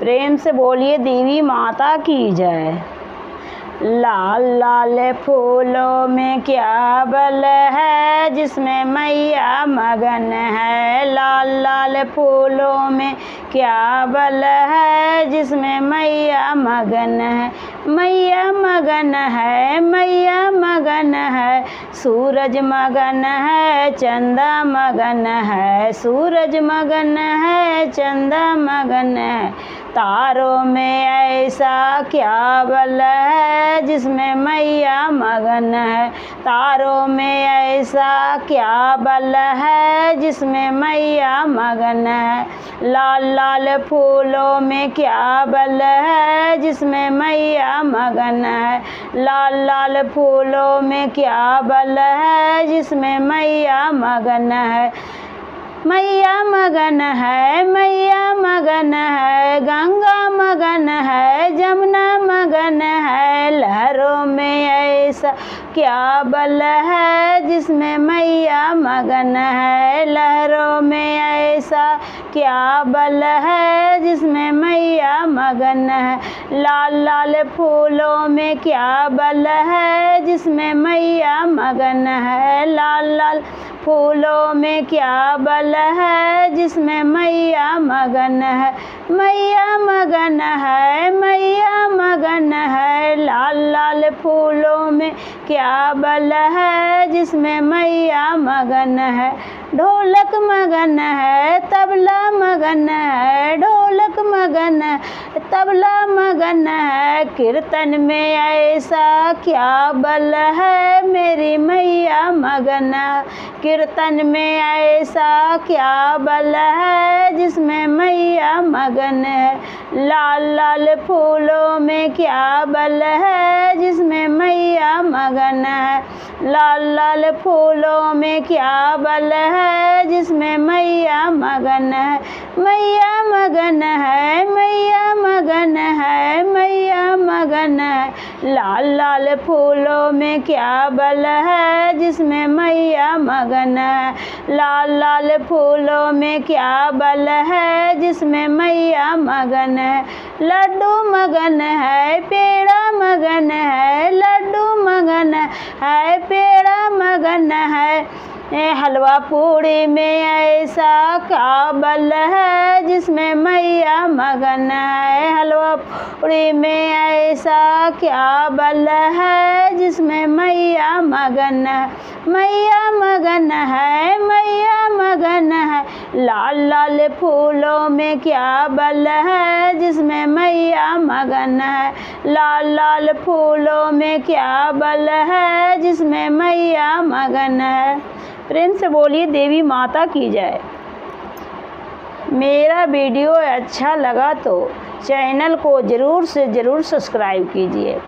प्रेम से बोलिए देवी माता की जय। लाल लाल फूलों में क्या बल है, जिसमें मैया मगन है। लाल लाल फूलों में क्या बल है, जिसमें मैया मगन है। मैया मगन है, मैया मगन है। सूरज मगन है, चंदा मगन है। सूरज मगन है, चंदा मगन है। तारों में ऐसा क्या बल है, जिसमें मैया मगन है। तारों में ऐसा क्या बल है, जिसमें मैया मगन है। लाल लाल फूलों में क्या बल है, जिसमें मैया मगन है। लाल लाल फूलों में क्या बल है, जिसमें मैया मगन है। मैया मगन है, मैया मगन है। गंगा मगन है, जमुना मगन है। लहरों में ऐसा क्या बल है, जिसमें मैया मगन है। लहरों में ऐसा क्या बल है, जिसमें मैया मगन है। लाल लाल फूलों में क्या बल है, जिसमें मैया मगन है। लाल लाल फूलों में क्या बल है, जिसमें मैया मगन है। मैया मगन है, मैया मगन है। लाल लाल फूलों में क्या बल है, जिसमें मैया मगन है। ढोलक मगन है, तबला मगन है। ढोलक मगन है, तबला मगन है। कीर्तन में ऐसा क्या बल है, मेरी मैया मगन है। कीर्तन में ऐसा क्या बल है, जिसमें मैया मगन है। लाल लाल फूलों में क्या बल है, जिसमें मैया मगन है। लाल लाल फूलों में क्या बल है, जिसमें मैया मगन है। मैया मगन है, मैया मगन है। मैया मगन है। लाल लाल फूलों में क्या बल है, जिसमें मैया मगन है। लाल लाल फूलों में क्या बल है, जिसमें मैया मगन है। लड्डू मगन है, पेड़ा मगन है। लड्डू मगन है, पेड़ा मगन है। हलवा पूड़ी में ऐसा क्या बल है, जिसमें मैया मगन है। हलवा पूड़ी में ऐसा क्या बल है, जिसमें मैया मगन है। मैया मगन है, मैया मगन है। लाल लाल फूलों में क्या बल है, जिसमें मैया मगन है। लाल लाल फूलों में क्या बल है, जिसमें मैया मगन है। प्रेम से बोलिए देवी माता की जय। मेरा वीडियो अच्छा लगा तो चैनल को ज़रूर से ज़रूर सब्सक्राइब कीजिए।